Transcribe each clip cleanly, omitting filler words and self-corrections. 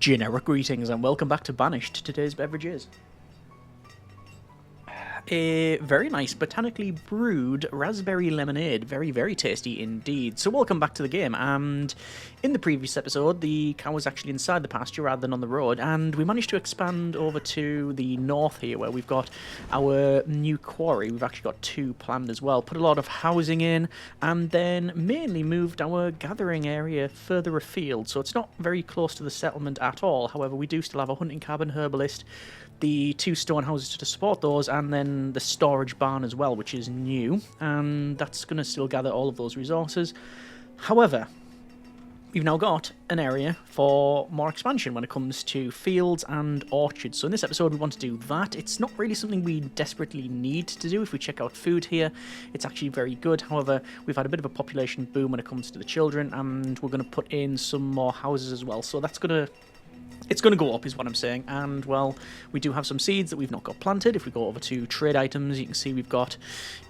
Generic greetings and welcome back to Banished. Today's beverage is a very nice botanically brewed raspberry lemonade. Very, very tasty indeed. So welcome back to the game, and in the previous episode the cow was actually inside the pasture rather than on the road, and we managed to expand over to the north here where we've got our new quarry. We've actually got two planned as well, put a lot of housing in, and then mainly moved our gathering area further afield, so it's not very close to the settlement at all. However, we do still have a hunting cabin, herbalist, the two stone houses to support those, and then the storage barn as well, which is new, and that's going to still gather all of those resources. However, we've now got an area for more expansion when it comes to fields and orchards. So in this episode we want to do that. It's not really something we desperately need to do. If we check out food here, it's actually very good. However, we've had a bit of a population boom when it comes to the children, and we're going to put in some more houses as well. So that's going to... it's going to go up is what I'm saying, and well, we do have some seeds that we've not got planted. If we go over to trade items, you can see we've got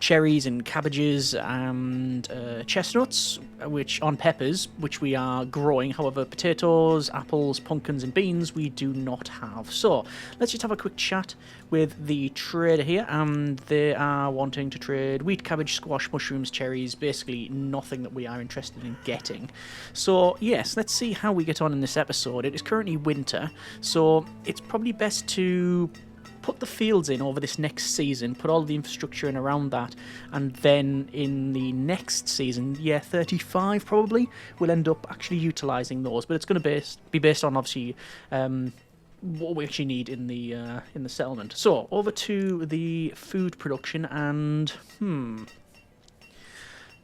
cherries and cabbages and chestnuts, which on peppers, which we are growing. However, potatoes, apples, pumpkins and beans we do not have. So let's just have a quick chat with the trader here, and they are wanting to trade wheat, cabbage, squash, mushrooms, cherries, basically nothing that we are interested in getting. So yes, let's see how we get on in this episode. It is currently winter, so it's probably best to put the fields in over this next season, put all the infrastructure in around that, and then in the next season, yeah, 35 probably, we'll end up actually utilising those. But it's going to be based on, obviously, what we actually need in the settlement. So over to the food production, and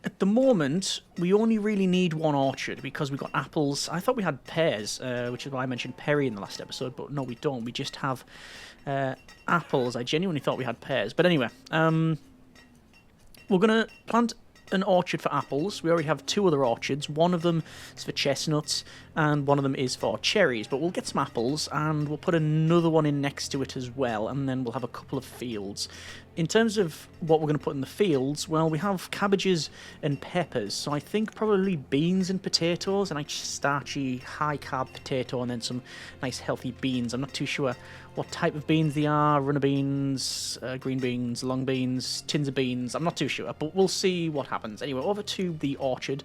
at the moment, we only really need one orchard because we've got apples. I thought we had pears, which is why I mentioned Perry in the last episode, but no, we don't. We just have apples. I genuinely thought we had pears. But anyway, we're going to plant an orchard for apples. We already have two other orchards. One of them is for chestnuts, and one of them is for cherries. But we'll get some apples, and we'll put another one in next to it as well, and then we'll have a couple of fields. In terms of what we're going to put in the fields, well, we have cabbages and peppers, so I think probably beans and potatoes, a nice starchy, high-carb potato, and then some nice healthy beans. I'm not too sure what type of beans they are, runner beans, green beans, long beans, tins of beans. I'm not too sure, but we'll see what happens. Anyway, over to the orchard,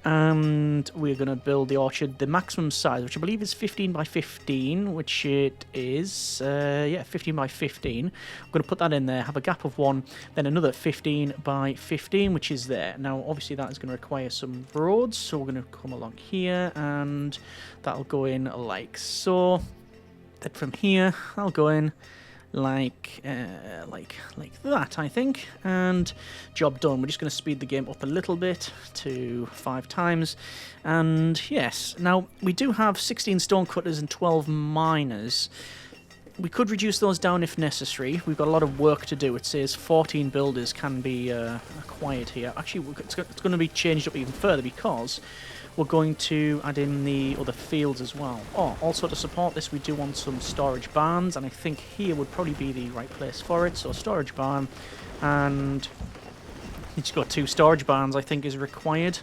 and we're going to build the orchard. The maximum size, which I believe is 15 by 15, which it is, 15 by 15. I'm going to put that in there, have a gap of one, then another 15 by 15, which is there. Now, obviously, that is going to require some roads, so we're going to come along here, and that'll go in like so. Then from here, I'll go in like that, I think, and job done. We're just going to speed the game up a little bit to 5 times, and yes, now we do have 16 stone cutters and 12 miners. We could reduce those down if necessary. We've got a lot of work to do. It says 14 builders can be acquired here. Actually, it's going to be changed up even further because we're going to add in the other fields as well. Oh, also to support this, we do want some storage barns, and I think here would probably be the right place for it. So storage barn, and you just got 2 storage barns, I think, is required.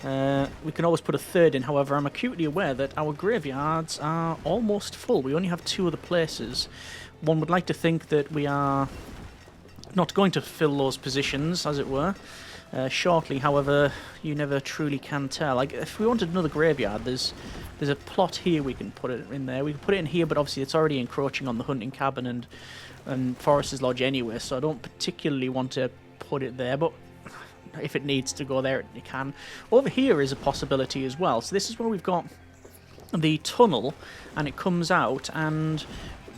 We can always put a third in. However, I'm acutely aware that our graveyards are almost full. We only have 2 other places. One would like to think that we are not going to fill those positions, as it were, shortly. However, you never truly can tell. Like, if we wanted another graveyard, there's a plot here we can put it in there. We can put it in here, but obviously it's already encroaching on the hunting cabin and Forester's Lodge anyway, so I don't particularly want to put it there, but if it needs to go there, it can. Over here is a possibility as well. So this is where we've got the tunnel, and it comes out, and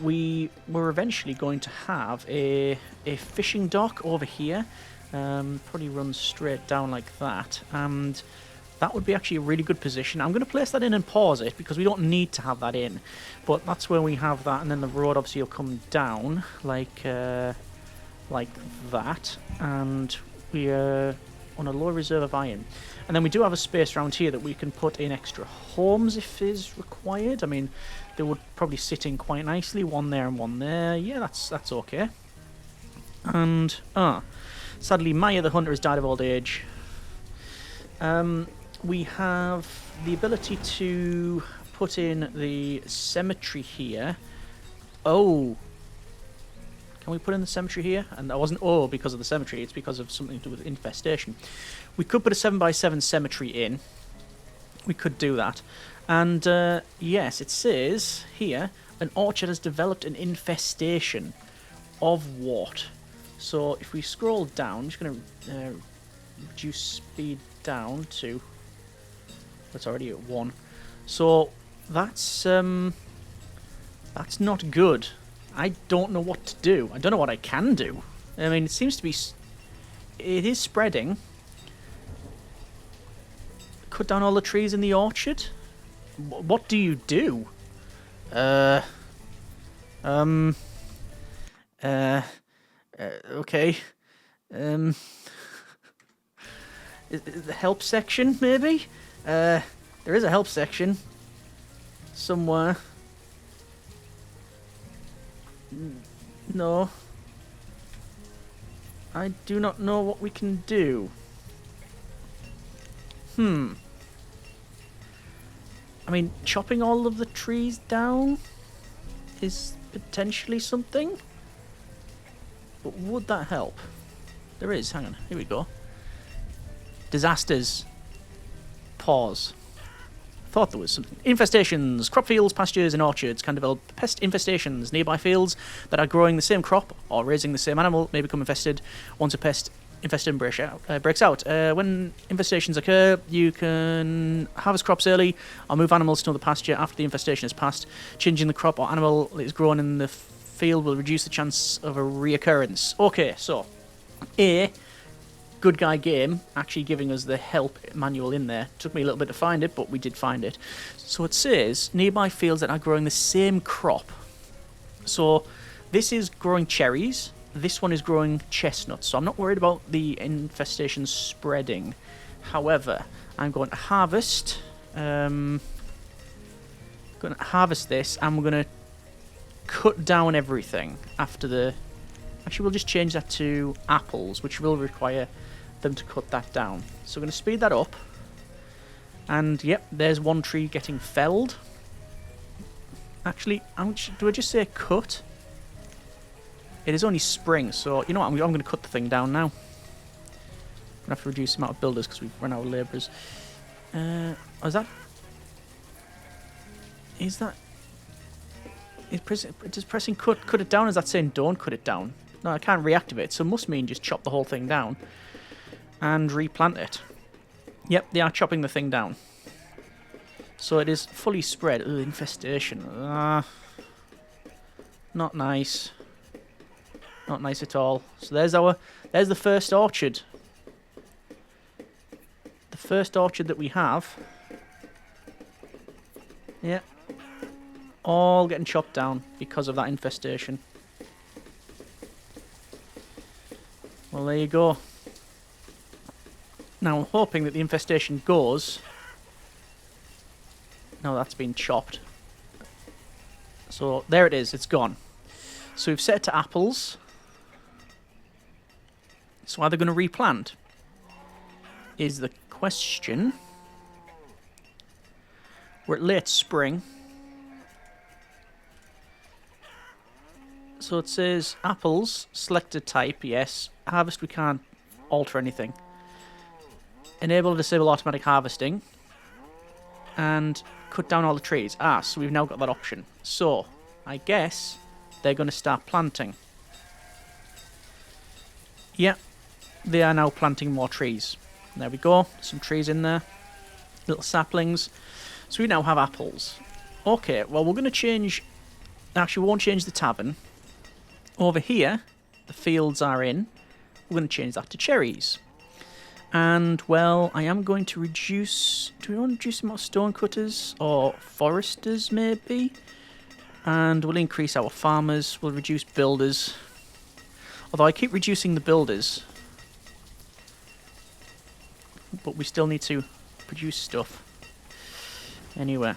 we were eventually going to have a fishing dock over here. Probably runs straight down like that, and that would be actually a really good position. I'm going to place that in and pause it because we don't need to have that in, but that's where we have that, and then the road obviously will come down like that, and we are on a low reserve of iron. And then we do have a space around here that we can put in extra homes if is required. I mean, they would probably sit in quite nicely, one there and one there. Yeah, that's okay. And sadly, Maya the hunter has died of old age. We have the ability to put in the cemetery here. Oh. Can we put in the cemetery here? And that wasn't because of the cemetery. It's because of something to do with infestation. We could put a 7x7 cemetery in. We could do that. And, yes, it says here, an orchard has developed an infestation. Of what? So, if we scroll down, I'm just going to reduce speed down to... That's already at 1. So, that's not good. I don't know what to do. I don't know what I can do. I mean, it seems to be... It is spreading. Cut down all the trees in the orchard? What do you do? Okay. The help section, maybe? There is a help section. Somewhere. No. I do not know what we can do. I mean, chopping all of the trees down is potentially something. But would that help? There is. Hang on. Here we go. Disasters. Pause. Thought there was something. Infestations. Crop fields, pastures, and orchards can develop pest infestations. Nearby fields that are growing the same crop or raising the same animal may become infested once a pest infestation breaks out. When infestations occur, you can harvest crops early or move animals to another pasture after the infestation has passed. Changing the crop or animal that is grown in the field will reduce the chance of a reoccurrence. Okay, so Good Guy Game actually giving us the help manual in there. Took me a little bit to find it, but we did find it. So it says nearby fields that are growing the same crop. So this is growing cherries. This one is growing chestnuts. So I'm not worried about the infestation spreading. However, I'm going to harvest. Going to harvest this, and we're going to cut down everything after the... Actually, we'll just change that to apples, which will require them to cut that down. So we're going to speed that up. And, yep, there's one tree getting felled. Actually, do I just say cut? It is only spring, so you know what? I'm going to cut the thing down now. I'm going to have to reduce the amount of builders because we've run out of labourers. Is that... Does pressing cut it down? Is that saying don't cut it down? No, I can't reactivate, so it must mean just chop the whole thing down and replant it. Yep, they are chopping the thing down. So it is fully spread. Ugh, infestation. Not nice. Not nice at all. So there's the first orchard. The first orchard that we have. Yeah. All getting chopped down because of that infestation. Well, there you go. Now, I'm hoping that the infestation goes. No, that's been chopped. So, there it is. It's gone. So, we've set it to apples. So, are they going to replant? Is the question. We're at late spring. So it says apples, selected type, yes. Harvest, we can't alter anything. Enable or disable automatic harvesting. And cut down all the trees. So we've now got that option. So, I guess they're going to start planting. Yeah, they are now planting more trees. There we go, some trees in there. Little saplings. So we now have apples. Okay, well we're going to change... Actually, we won't change the tavern. Over here, the fields are in. We're going to change that to cherries. And, well, I am going to reduce... Do we want to reduce some more stonecutters? Or foresters, maybe? And we'll increase our farmers. We'll reduce builders. Although I keep reducing the builders. But we still need to produce stuff. Anyway.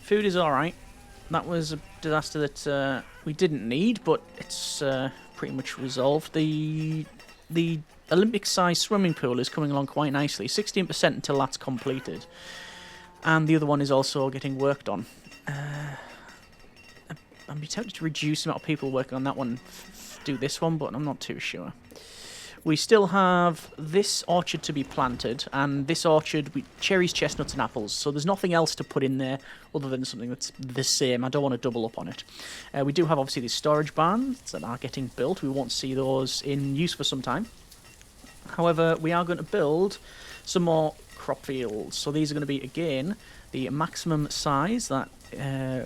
Food is alright. That was a disaster that we didn't need, but it's pretty much resolved. The Olympic-sized swimming pool is coming along quite nicely. 16% until that's completed. And the other one is also getting worked on. I'd be tempted to reduce the amount of people working on that one, do this one, but I'm not too sure. We still have this orchard to be planted, and this orchard, cherries, chestnuts, and apples. So there's nothing else to put in there other than something that's the same. I don't want to double up on it. We do have, obviously, these storage barns that are getting built. We won't see those in use for some time. However, we are going to build some more crop fields. So these are going to be, again, the maximum size that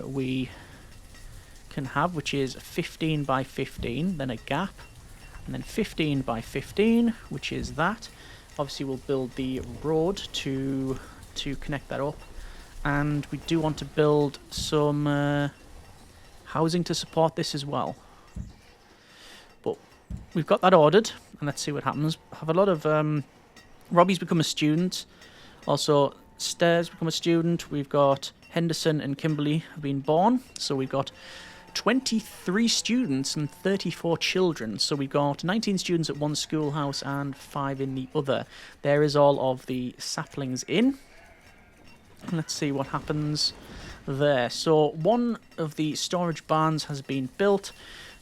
we can have, which is 15 by 15, then a gap. And then 15 by 15, which is that. Obviously, we'll build the road to connect that up. And we do want to build some housing to support this as well. But we've got that ordered, and let's see what happens. Have a lot of... Robbie's become a student. Also, Stairs become a student. We've got Henderson and Kimberly have been born. So we've got 23 students and 34 children. So we've got 19 students at one schoolhouse and 5 in the other. There is all of the saplings in. Let's see what happens there. So one of the storage barns has been built.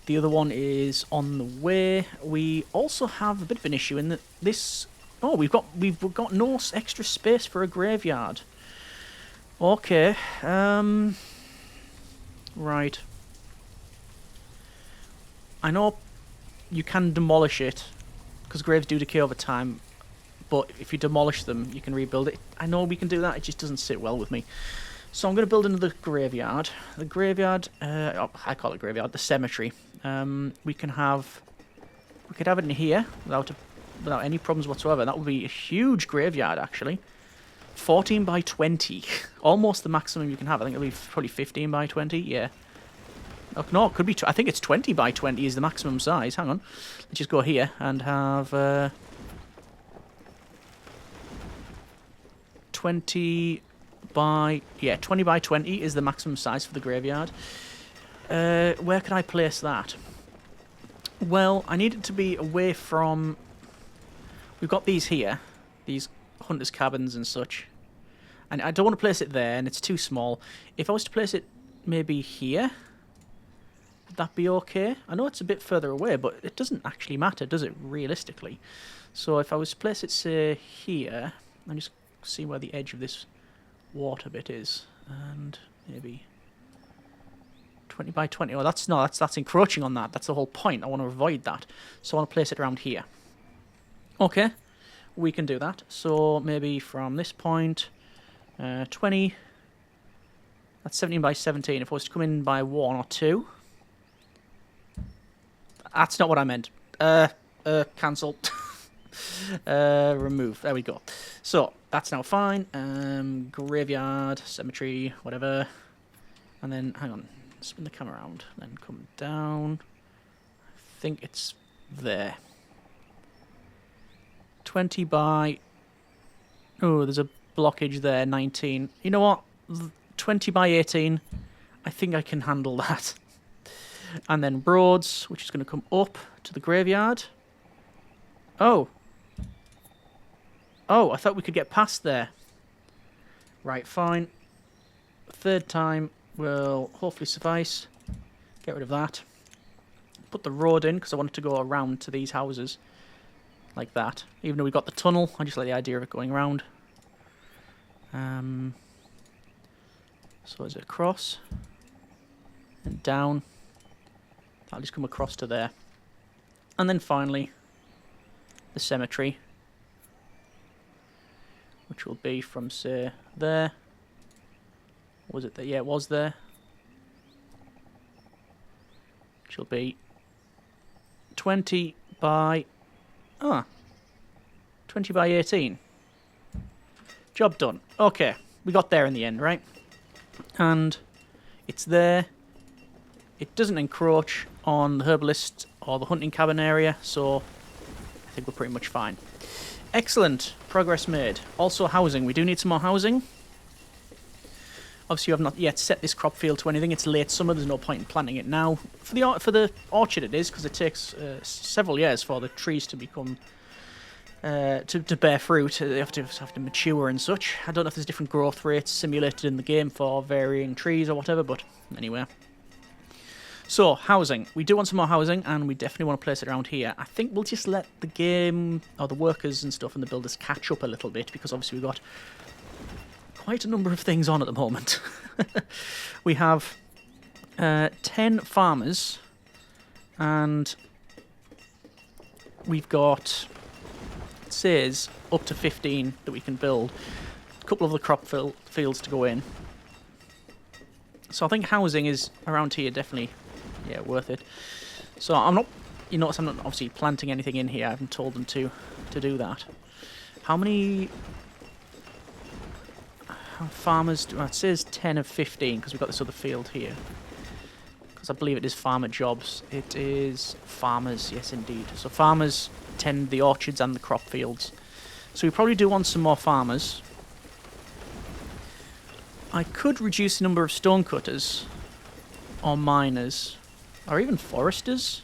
The other one is on the way. We also have a bit of an issue in that this... Oh, we've got no extra space for a graveyard. Okay. Right. I know you can demolish it, because graves do decay over time, but if you demolish them, you can rebuild it. I know we can do that, it just doesn't sit well with me. So I'm going to build another graveyard. The graveyard, I call it graveyard, the cemetery. We could have it in here without any problems whatsoever. That would be a huge graveyard, actually. 14 by 20. Almost the maximum you can have. I think it'll be probably 15 by 20, yeah. Oh, no, it could be... I think it's 20 by 20 is the maximum size. Hang on. Let's just go here and have... 20 by... Yeah, 20 by 20 is the maximum size for the graveyard. Where can I place that? Well, I need it to be away from... We've got these here. These hunters' cabins and such. And I don't want to place it there, and it's too small. If I was to place it maybe here... Would that be okay? I know it's a bit further away, but it doesn't actually matter, does it, realistically? So if I was to place it, say, here, and just see where the edge of this water bit is, and maybe 20 by 20. Oh, that's encroaching on that. That's the whole point. I want to avoid that. So I want to place it around here. Okay, we can do that. So maybe from this point, 20. That's 17 by 17. If I was to come in by 1 or 2... That's not what I meant. Cancel. Remove. There we go. So, that's now fine. Graveyard, cemetery, whatever. And then, hang on. Spin the camera around. Then come down. I think it's there. 20 by... Oh, there's a blockage there. 19. You know what? 20 by 18. I think I can handle that. And then roads, which is going to come up to the graveyard. Oh. Oh, I thought we could get past there. Right, fine. Third time will hopefully suffice. Get rid of that. Put the road in, because I wanted to go around to these houses. Like that. Even though we got the tunnel, I just like the idea of it going around. So is it across? And down. I'll just come across to there. And then finally, the cemetery. Which will be from, say, there. Was it there? Yeah, it was there. Which will be 20 by... 20 by 18. Job done. Okay, we got there in the end, right? And it's there. It doesn't encroach on the herbalist or the hunting cabin area, so I think we're pretty much fine. Excellent. Progress made. Also housing. We do need some more housing. Obviously, you have not yet set this crop field to anything. It's late summer. There's no point in planting it now. For the orchard it is, because it takes several years for the trees to become to bear fruit. They have to mature and such. I don't know if there's different growth rates simulated in the game for varying trees or whatever, but anyway. So, housing. We do want some more housing, and we definitely want to place it around here. I think we'll just let the game, or the workers and stuff and the builders catch up a little bit, because obviously we've got quite a number of things on at the moment. We have 10 farmers, and we've got, it says, up to 15 that we can build. A couple of the crop fields to go in. So I think housing is around here, definitely, yeah, worth it. So I'm not, you notice I'm not obviously planting anything in here. I haven't told them to do that. How many farmers do, it says 10 of 15 because we've got this other field here. Because I believe it is farmer jobs. It is farmers, yes indeed. So farmers tend the orchards and the crop fields. So we probably do want some more farmers. I could reduce the number of stonecutters, or miners, or even foresters,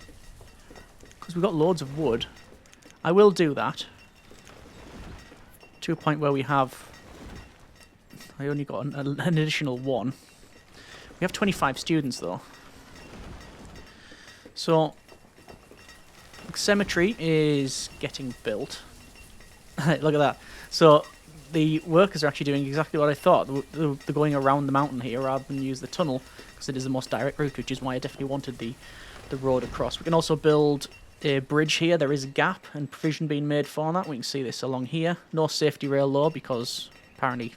because we've got loads of wood. I will do that, to a point where we have, I only got an additional one. We have 25 students though. So, the cemetery is getting built. Look at that. So, the workers are actually doing exactly what I thought. They're going around the mountain here rather than use the tunnel, because it is the most direct route, which is why I definitely wanted the road across. We can also build a bridge here. There is a gap and provision being made for that. We can see this along here. No safety rail though, because apparently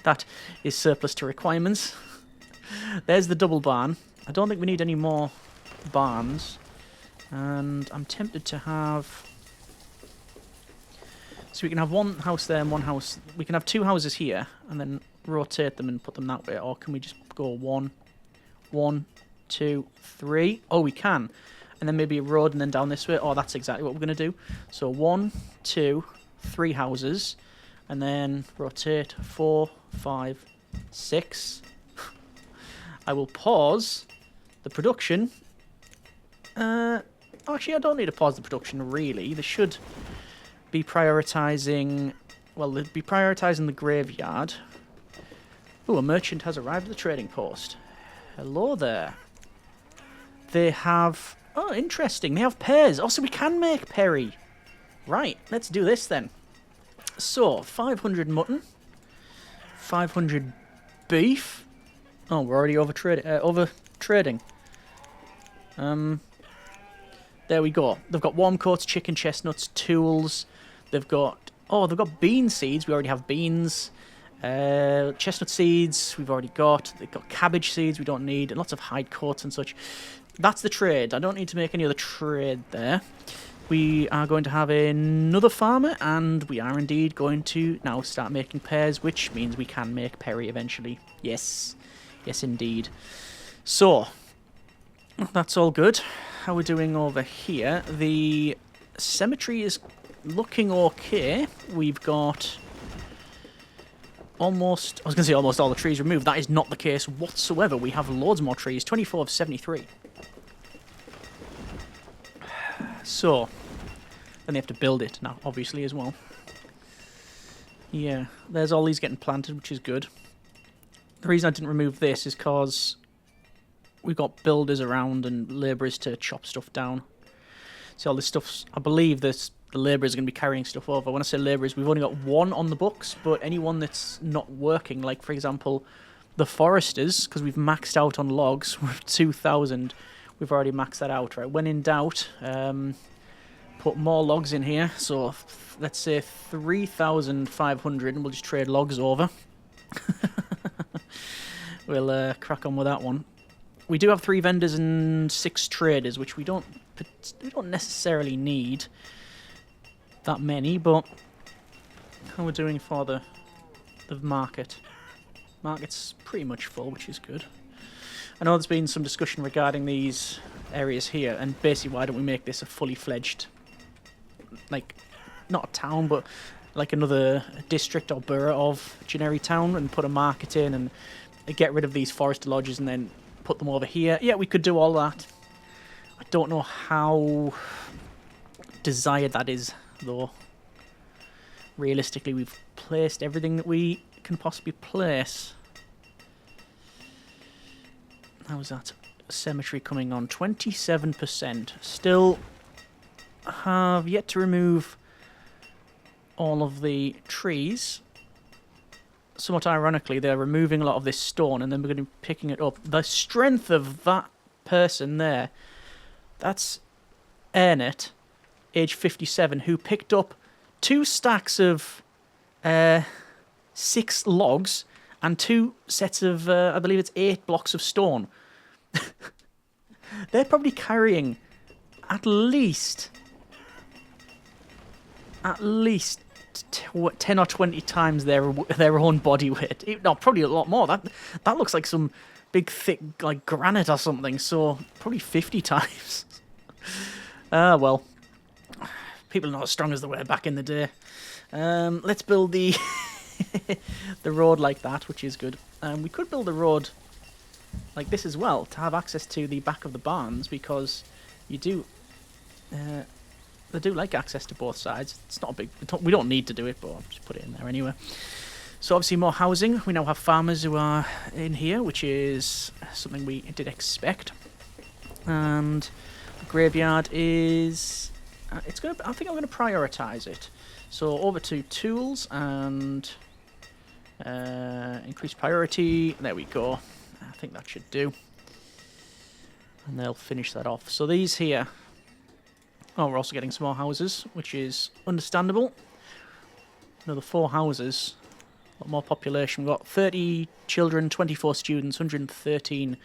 that is surplus to requirements. There's the double barn. I don't think we need any more barns. And I'm tempted to have... So we can have one house there and one house... We can have two houses here and then rotate them and put them that way. Or can we just go 1, 2, 3? Oh, we can. And then maybe a road and then down this way. Oh, that's exactly what we're going to do. So 1, 2, 3 houses. And then rotate 4, 5, 6. I will pause the production. Actually, I don't need to pause the production, really. They should be prioritising... Well, they'd be prioritising the graveyard. Oh, a merchant has arrived at the trading post. Hello there. They have... Oh, interesting. They have pears. Oh, so we can make perry. Right, let's do this then. So, 500 mutton. 500 beef. Oh, we're already over trading. There we go. They've got warm coats, chicken, chestnuts, tools. They've got... Oh, they've got bean seeds. We already have beans. Chestnut seeds we've already got. They've got cabbage seeds we don't need. And lots of hide coats and such. That's the trade. I don't need to make any other trade there. We are going to have another farmer. And we are indeed going to now start making pears. Which means we can make perry eventually. Yes. Yes, indeed. So... That's all good. How we're doing over here. The cemetery is looking okay. We've got almost... I was going to say almost all the trees removed. That is not the case whatsoever. We have loads more trees. 24 of 73. So, then they have to build it now, obviously, as well. Yeah, there's all these getting planted, which is good. The reason I didn't remove this is because... We've got builders around and labourers to chop stuff down. So all this stuff's... I believe the labourers are going to be carrying stuff over. When I say labourers, we've only got one on the books, but anyone that's not working, like, for example, the foresters, because we've maxed out on logs, we're 2,000. We've already maxed that out, right? When in doubt, put more logs in here. So let's say 3,500, and we'll just trade logs over. We'll crack on with that one. We do have 3 vendors and 6 traders, which we don't necessarily need that many, but how we're doing for the market. Market's pretty much full, which is good. I know there's been some discussion regarding these areas here, and basically why don't we make this a fully fledged, like, not a town, but like another district or borough of Generi Town, and put a market in and get rid of these forest lodges and then put them over here. Yeah, we could do all that. I don't know how desired that is though. Realistically, we've placed everything that we can possibly place. How is that cemetery coming on? 27%. Still have yet to remove all of the trees. Somewhat ironically, they're removing a lot of this stone and then we're going to be picking it up. The strength of that person there, that's Ernest, age 57, who picked up 2 stacks of 6 logs and 2 sets of, I believe it's 8 blocks of stone. They're probably carrying at least 10 or 20 times their own body weight. No, probably a lot more. That looks like some big thick like granite or something. So probably 50 times. Well, people are not as strong as they were back in the day. Let's build the the road like that, which is good. We could build a road like this as well to have access to the back of the barns because you do. They do like access to both sides. It's not a big... We don't need to do it, but I'll just put it in there anyway. So obviously more housing. We now have farmers who are in here, which is something we did expect. And the graveyard is... it's gonna. I think I'm going to prioritise it. So over to tools and increase priority. There we go. I think that should do. And they'll finish that off. So these here... Oh, we're also getting some more houses, which is understandable. Another 4 houses. A lot more population. We've got 30 children, 24 students, 113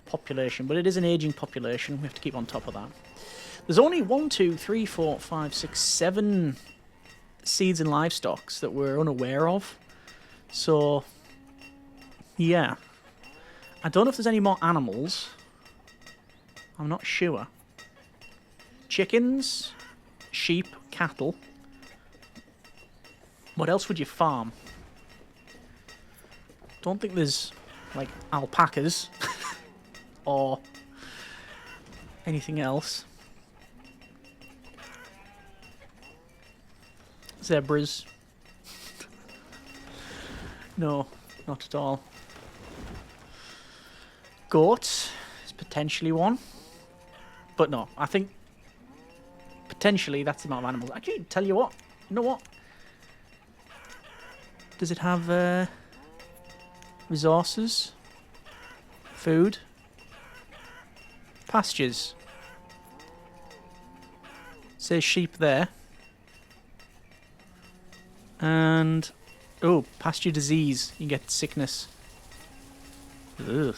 population. But it is an ageing population. We have to keep on top of that. There's only 1, 2, 3, 4, 5, 6, 7 seeds and livestock that we're unaware of. So, yeah. I don't know if there's any more animals. I'm not sure. Chickens, sheep, cattle. What else would you farm? Don't think there's, like, alpacas. Or anything else. Zebras. No, not at all. Goats is potentially one. But no, I think potentially that's the amount of animals. Actually, tell you what. You know what? Does it have resources? Food? Pastures? Say sheep there. And... oh, pasture disease. You can get sickness. Ugh.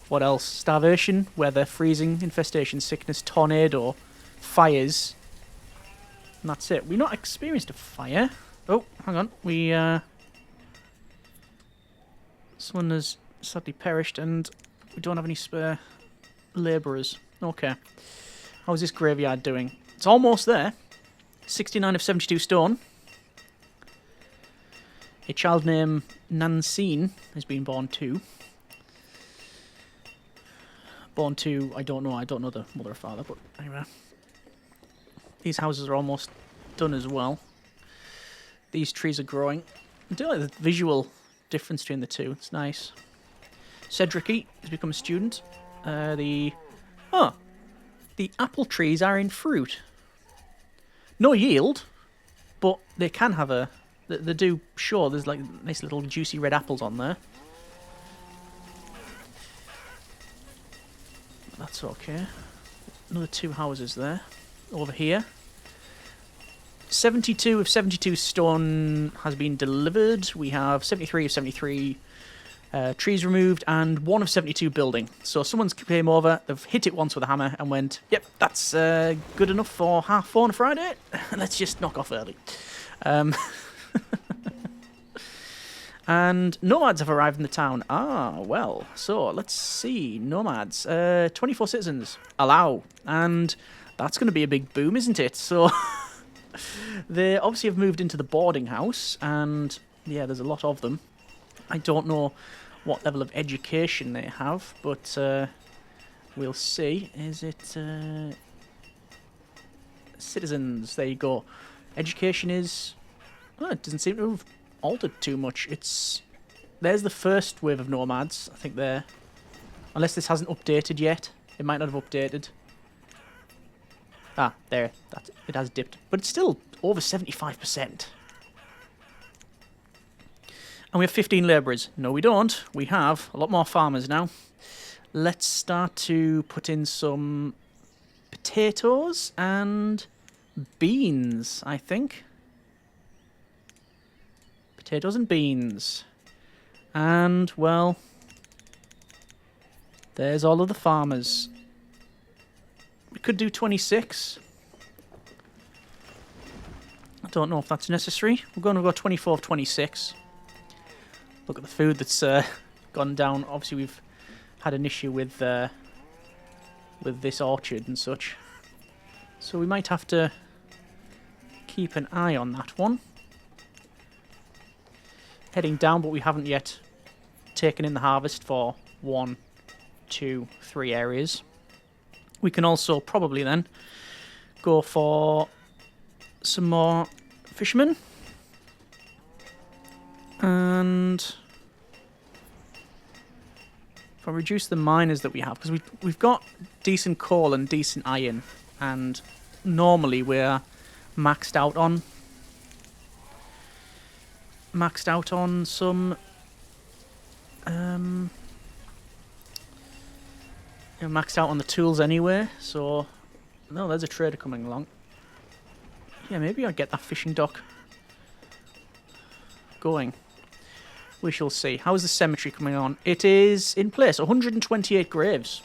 What else? Starvation, weather, freezing, infestation, sickness, tornado, fires. And that's it. We've not experienced a fire. Oh, hang on. Someone has sadly perished and we don't have any spare labourers. Okay. How's this graveyard doing? It's almost there. 69 of 72 stone. A child named Nancine has been born too. Born to, I don't know the mother or father, but anyway. These houses are almost done as well. These trees are growing. I do like the visual difference between the two. It's nice. Cedric has become a student. The apple trees are in fruit. No yield, but they can have a... They do show there's like nice little juicy red apples on there. That's okay. Another 2 houses there. Over here. 72 of 72 stone has been delivered. We have 73 of 73 trees removed and 1 of 72 building. So someone's came over, they've hit it once with a hammer and went, yep, that's good enough for 4:30 on a Friday. Let's just knock off early. And nomads have arrived in the town. Ah, well, so let's see. Nomads. 24 citizens. Allow. And that's going to be a big boom, isn't it? So they obviously have moved into the boarding house. And, yeah, there's a lot of them. I don't know what level of education they have, but we'll see. Is it citizens. There you go. Education is... Oh, it doesn't seem to have altered too much. There's the first wave of nomads, I think there. Unless this hasn't updated yet. It might not have updated. Ah, there. It has dipped. But it's still over 75%. And we have 15 labourers. No, we don't. We have a lot more farmers now. Let's start to put in some potatoes and beans, I think. Potatoes and beans. And, well, there's all of the farmers. We could do 26. I don't know if that's necessary. We're going to go 24 of 26. Look at the food that's gone down. Obviously, we've had an issue with this orchard and such. So we might have to keep an eye on that one. Heading down, but we haven't yet taken in the harvest for 1, 2, 3 areas. We can also probably then go for some more fishermen. And if I reduce the miners that we have, because we've got decent coal and decent iron, and normally we're maxed out on some maxed out on the tools anyway. So no, there's a trader coming along. Yeah, maybe I'll get that fishing dock going. We shall see. How is the cemetery coming on? It is in place. 128 graves.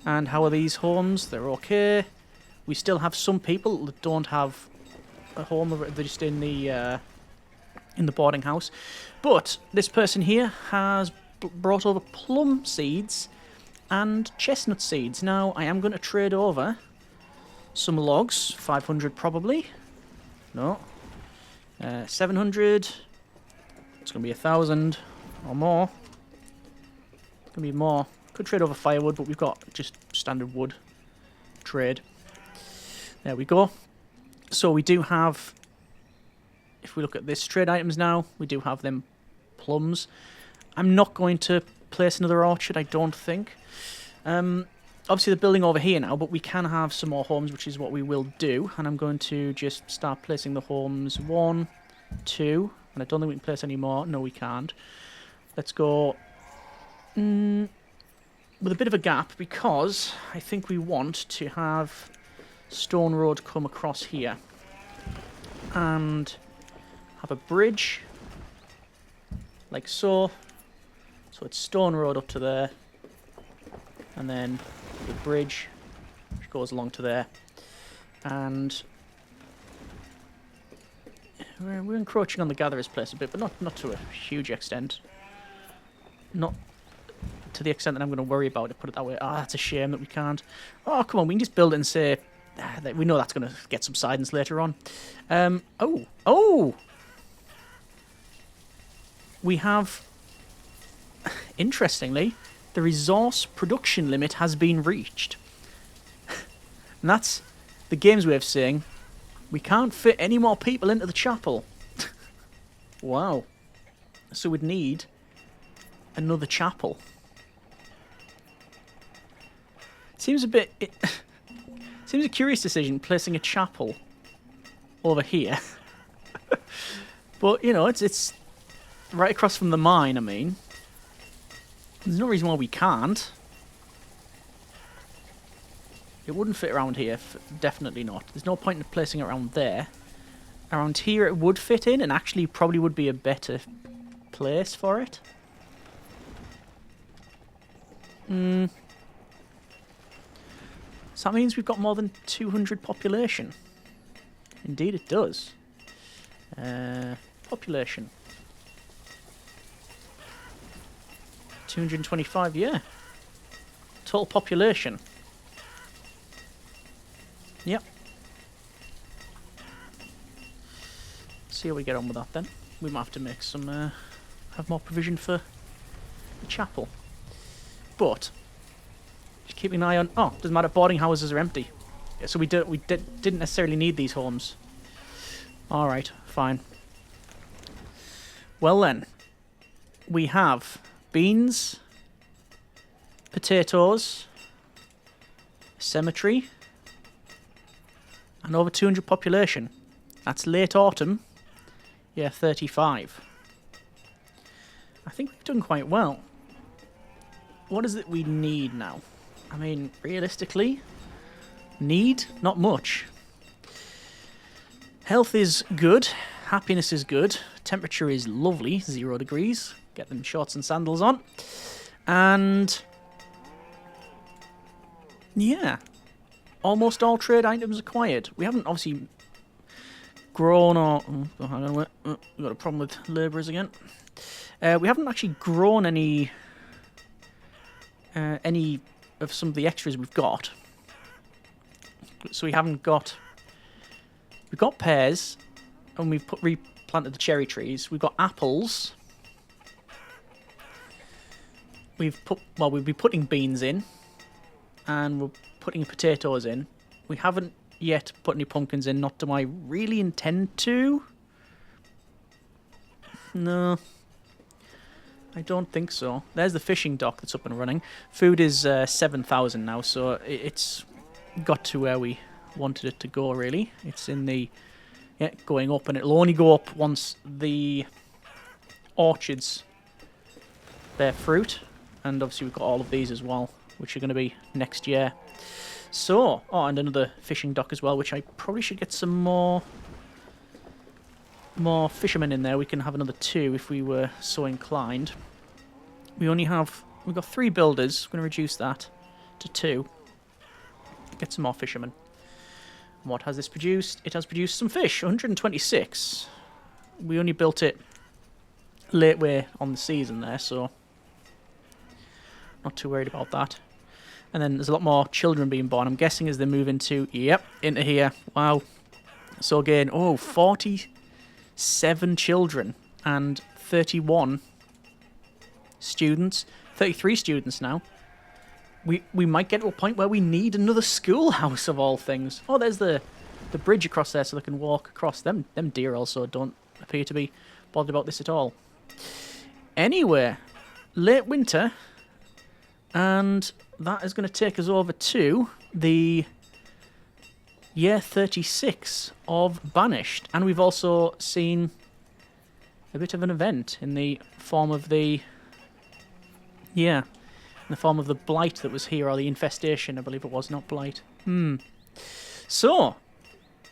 And how are these homes? They're okay. We still have some people that don't have a home. They're just in the boarding house. But this person here has brought over plum seeds and chestnut seeds. Now, I am going to trade over some logs. 500 probably. No. 700. It's going to be 1,000 or more. It's going to be more. Could trade over firewood, but we've got just standard wood trade. There we go. So we do have, if we look at this trade items now, we do have them plums. I'm not going to place another orchard, I don't think. Obviously they're building over here now, but we can have some more homes, which is what we will do. And I'm going to just start placing the homes. 1, 2, and I don't think we can place any more. No, we can't. Let's go with a bit of a gap, because I think we want to have Stone Road come across here and have a bridge like so. So it's Stone Road up to there, and then the bridge which goes along to there, and we're encroaching on the gatherer's place a bit, but not to a huge extent. Not to the extent that I'm going to worry about it, put it that way. Ah, that's a shame that we can't. Oh, come on, we can just build it and say, that we know that's going to get subsidence later on. Oh! We have, interestingly, the resource production limit has been reached. And that's the games way of saying, we can't fit any more people into the chapel. Wow. So we'd need another chapel. Seems a bit... seems a curious decision, placing a chapel over here. But, you know, it's right across from the mine, I mean. There's no reason why we can't. It wouldn't fit around here, definitely not. There's no point in placing it around there. Around here it would fit in, and actually probably would be a better place for it. So that means we've got more than 200 population. Indeed it does. Population. 225, yeah. Total population. Yep. See how we get on with that then. We might have to make some, have more provision for the chapel. But, just keeping an eye on, oh, doesn't matter, boarding houses are empty. So didn't necessarily need these homes. All right, fine. Well then, we have beans, potatoes, cemetery, and over 200 population. That's late autumn. Yeah, 35. I think we've done quite well. What is it we need now? I mean, realistically, need? Not much. Health is good. Happiness is good. Temperature is lovely, 0 degrees. Get them shorts and sandals on. And yeah, almost all trade items acquired. We haven't obviously grown or... Oh, hang on a minute. We've got a problem with labourers again. We haven't actually grown any of some of the extras we've got. So we haven't got... We've got pears, and we've replanted the cherry trees. We've got apples. We'll be putting beans in, and we're putting potatoes in. We haven't yet put any pumpkins in, not do I really intend to. No, I don't think so. There's the fishing dock that's up and running. Food is 7,000 now, so it's got to where we wanted it to go, really. It's in the... Yeah, going up, and it'll only go up once the orchards bear fruit. And obviously we've got all of these as well, which are going to be next year. So, oh, and another fishing dock as well, which I probably should get some more fishermen in there. We can have another 2 if we were so inclined. We've got 3 builders. We're going to reduce that to 2. Get some more fishermen. What has this produced? It has produced some fish, 126. We only built it late way on the season there, so not too worried about that. And then there's a lot more children being born. I'm guessing as they move into here. Wow. So again, 47 children and 31 students, 33 students now. We might get to a point where we need another schoolhouse of all things. Oh, there's the bridge across there so they can walk across. Them deer also don't appear to be bothered about this at all. Anyway, late winter, and that is going to take us over to the year 36 of Banished. And we've also seen a bit of an event in the form of the... Yeah... in the form of the blight that was here, or the infestation, I believe it was, not blight. So,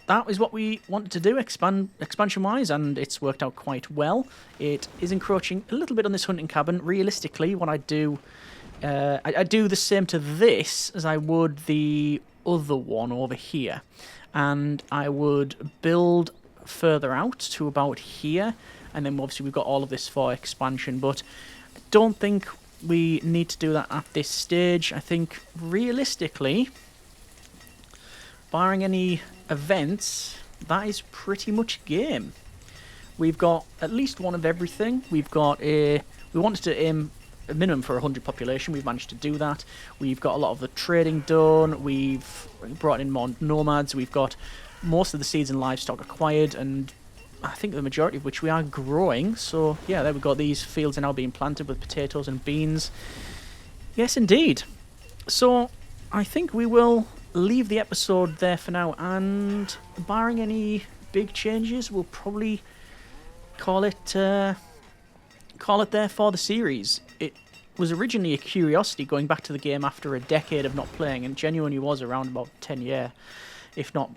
that is what we wanted to do, expansion-wise, and it's worked out quite well. It is encroaching a little bit on this hunting cabin. Realistically, what I do... I do the same to this as I would the other one over here. And I would build further out to about here, and then obviously we've got all of this for expansion, but I don't think we need to do that at this stage. I think, realistically, barring any events, that is pretty much game. We've got at least one of everything. We wanted to aim a minimum for 100 population. We've managed to do that. We've got a lot of the trading done. We've brought in more nomads. We've got most of the seeds and livestock acquired, and I think the majority of which we are growing. So yeah, there we go. These fields are now being planted with potatoes and beans. Yes, indeed. So I think we will leave the episode there for now, and barring any big changes, we'll probably call it there for the series. It was originally a curiosity going back to the game after a decade of not playing, and genuinely was around about 10 years, if not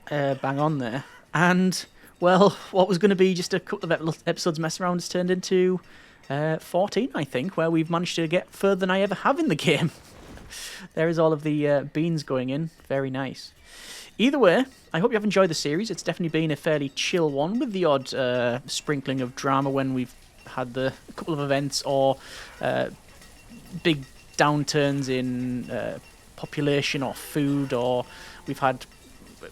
bang on there. And well, what was going to be just a couple of episodes mess around has turned into 14, I think, where we've managed to get further than I ever have in the game. There is all of the beans going in. Very nice. Either way, I hope you have enjoyed the series. It's definitely been a fairly chill one, with the odd sprinkling of drama when we've had a couple of events, or big downturns in population or food, or we've had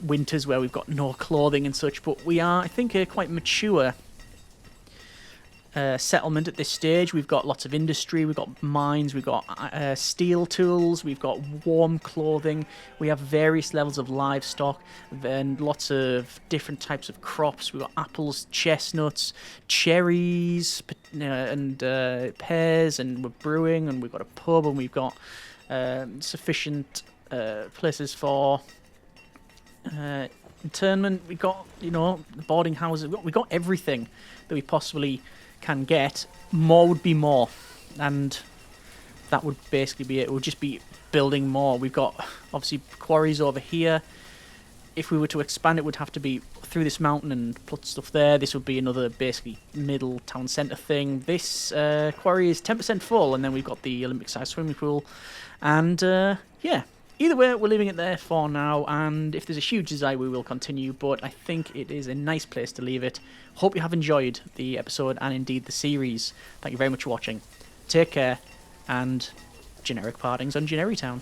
winters where we've got no clothing and such. But we are, I think, a quite mature settlement at this stage. We've got lots of industry, we've got mines, we've got steel tools, we've got warm clothing, we have various levels of livestock, and lots of different types of crops. We've got apples, chestnuts, cherries, and pears, and we're brewing, and we've got a pub, and we've got sufficient places for internment. We've got, boarding houses. We've got everything that we possibly can get. More would be more, and that would basically be it. It would just be building more. We've got obviously quarries over here. If we were to expand, it would have to be through this mountain and put stuff there. This would be another basically middle town centre thing. This quarry is 10% full, and then we've got the Olympic-sized swimming pool. And yeah, either way, we're leaving it there for now, and if there's a huge desire, we will continue, but I think it is a nice place to leave it. Hope you have enjoyed the episode, and indeed the series. Thank you very much for watching. Take care, and generic partings on Generi Town.